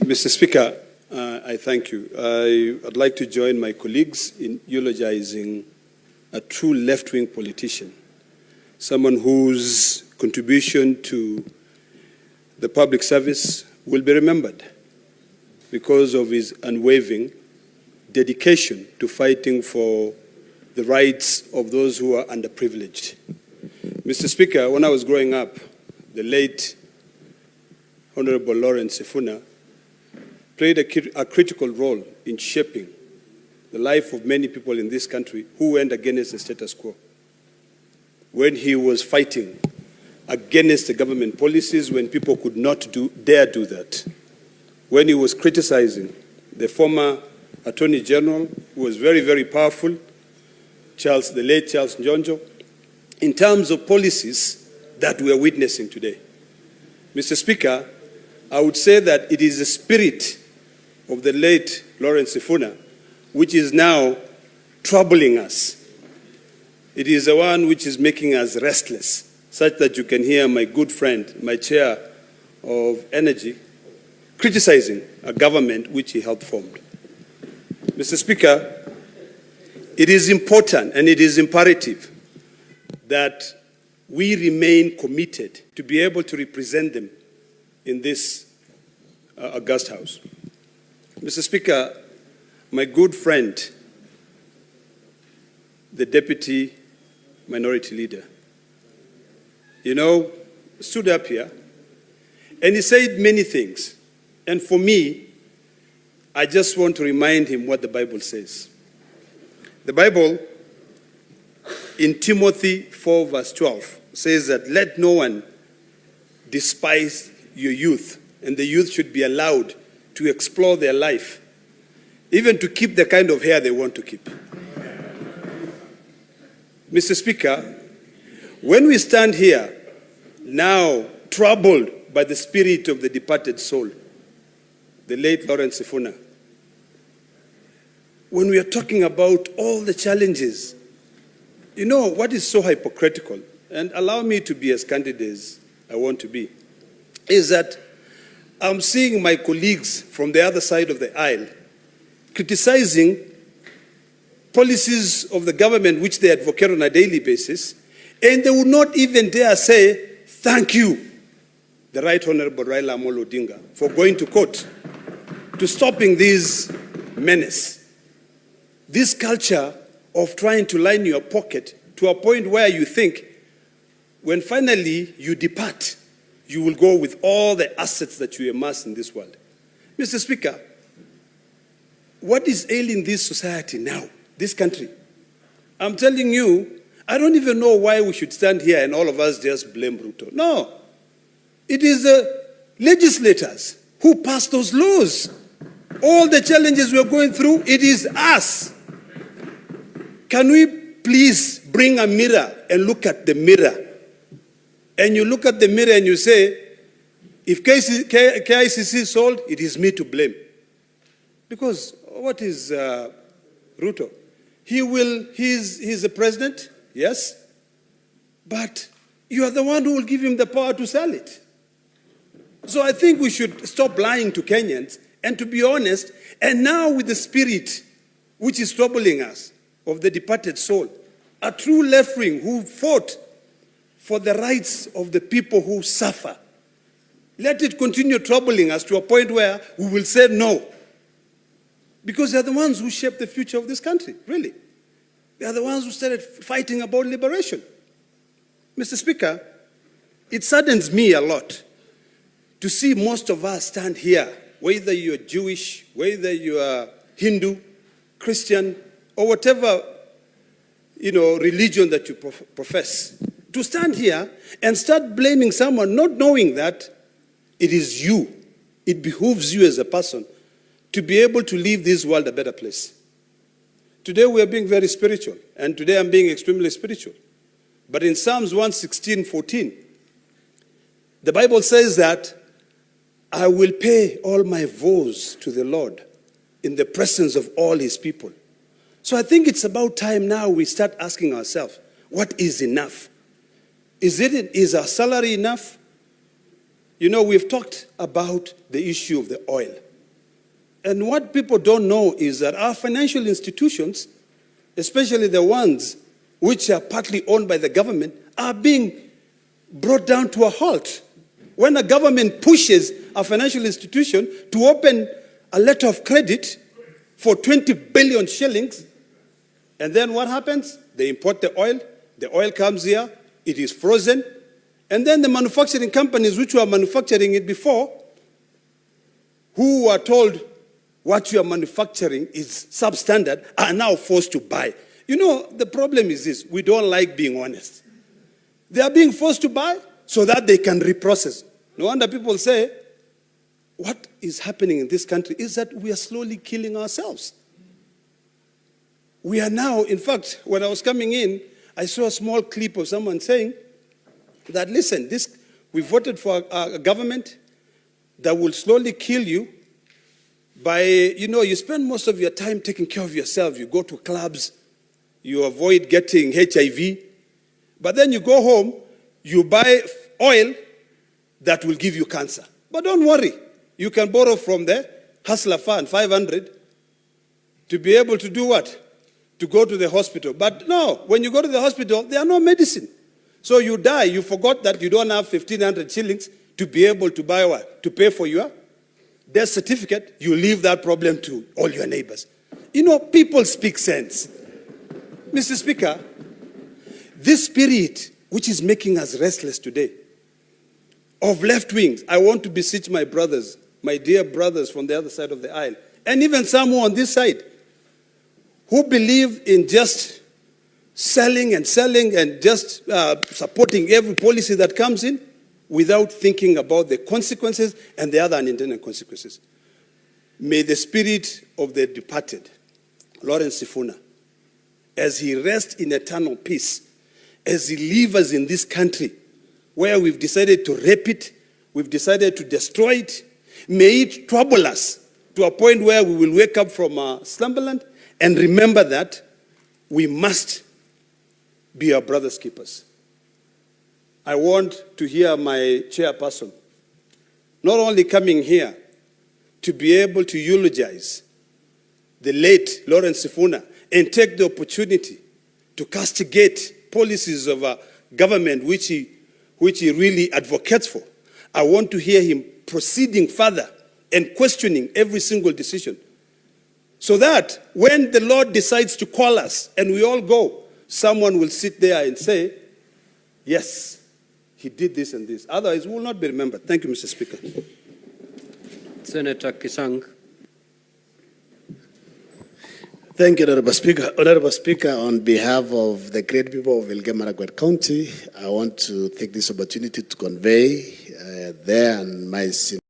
Mr. Speaker, I thank you. I'd like to join my colleagues in eulogizing a true left-wing politician, someone whose contribution to the public service will be remembered because of his unwavering dedication to fighting for the rights of those who are underprivileged. Mr. Speaker, when I was growing up, the late Honorable Lawrence Sifuna played a critical role in shaping the life of many people in this country who went against the status quo. When he was fighting against the government policies, when people could not dare do that. When he was criticizing the former Attorney General, who was very, very powerful, the late Charles Njonjo, in terms of policies that we are witnessing today. Mr. Speaker, I would say that it is the spirit of the late Lawrence Sifuna which is now troubling us. It is the one which is making us restless, such that you can hear my good friend, my chair of energy, criticizing a government which he helped form. Mr. Speaker, it is important and it is imperative that we remain committed to be able to represent them in this august house. Mr. Speaker, my good friend, the Deputy Minority Leader, stood up here and he said many things. And for me, I just want to remind him what the Bible says. The Bible in Timothy 4 verse 12 says that let no one despise your youth, and the youth should be allowed to explore their life, even to keep the kind of hair they want to keep. Mr. Speaker, when we stand here now troubled by the spirit of the departed soul, the late Lawrence Sifuna, when we are talking about all the challenges, what is so hypocritical, and allow me to be as candid as I want to be, is that I'm seeing my colleagues from the other side of the aisle criticizing policies of the government which they advocate on a daily basis, and they would not even dare say, thank you, the Right Honorable Raila Odinga, for going to court, to stopping this menace, this culture of trying to line your pocket to a point where you think, when finally you depart, you will go with all the assets that you amass in this world. Mr. Speaker, what is ailing this society now, this country? I'm telling you, I don't even know why we should stand here and all of us just blame Ruto. No, it is the legislators who passed those laws. All the challenges we're going through, it is us. Can we please bring a mirror and look at the mirror? And you look at the mirror and you say, if KICC sold, it is me to blame. Because what is Ruto? He's the president, yes, but you are the one who will give him the power to sell it. So I think we should stop lying to Kenyans and to be honest, and now with the spirit which is troubling us of the departed soul, a true left wing who fought for the rights of the people who suffer. Let it continue troubling us to a point where we will say no. Because they're the ones who shape the future of this country, really. They are the ones who started fighting about liberation. Mr. Speaker, it saddens me a lot to see most of us stand here, whether you're Jewish, whether you are Hindu, Christian, or whatever religion that you profess, to stand here and start blaming someone, not knowing that it is you. It behooves you as a person to be able to leave this world a better place. Today we are being very spiritual, and today I'm being extremely spiritual. But in Psalms 116:14, the Bible says that I will pay all my vows to the Lord in the presence of all his people. So I think it's about time now we start asking ourselves, what is enough? Is our salary enough? We've talked about the issue of the oil. And what people don't know is that our financial institutions, especially the ones which are partly owned by the government, are being brought down to a halt. When a government pushes a financial institution to open a letter of credit for 20 billion shillings, and then what happens? They import the oil comes here, it is frozen, and then the manufacturing companies which were manufacturing it before, who were told what you are manufacturing is substandard, are now forced to buy. You know, the problem is this: we don't like being honest. They are being forced to buy so that they can reprocess. No wonder people say, what is happening in this country is that we are slowly killing ourselves. We are now, in fact, when I was coming in, I saw a small clip of someone saying that, listen, we voted for a government that will slowly kill you by, you spend most of your time taking care of yourself. You go to clubs, you avoid getting HIV, but then you go home, you buy oil that will give you cancer. But don't worry, you can borrow from the Hustler Fund 500 to be able to do what? To go to the hospital. But no, when you go to the hospital, there are no medicine. So you die, you forgot that you don't have 1,500 shillings to be able to buy what? To pay for your death certificate. You leave that problem to all your neighbors. People speak sense. Mr. Speaker, this spirit which is making us restless today, of left wings, I want to beseech my brothers, my dear brothers from the other side of the aisle, and even some on this side, who believe in just selling and just supporting every policy that comes in without thinking about the consequences and the other unintended consequences. May the spirit of the departed, Lawrence Sifuna, as he rests in eternal peace, as he leaves us in this country where we've decided to rape it, we've decided to destroy it, may it trouble us to a point where we will wake up from our slumberland and remember that we must be our brother's keepers. I want to hear my chairperson not only coming here to be able to eulogize the late Lawrence Sifuna and take the opportunity to castigate policies of a government which he really advocates for. I want to hear him proceeding further and questioning every single decision, so that when the Lord decides to call us and we all go, someone will sit there and say, yes, he did this and this. Otherwise, we will not be remembered. Thank you, Mr. Speaker. Senator Kisang. Thank you, Honorable Speaker. Honorable Speaker, on behalf of the great people of Elgeyo-Marakwet County, I want to take this opportunity to convey their and my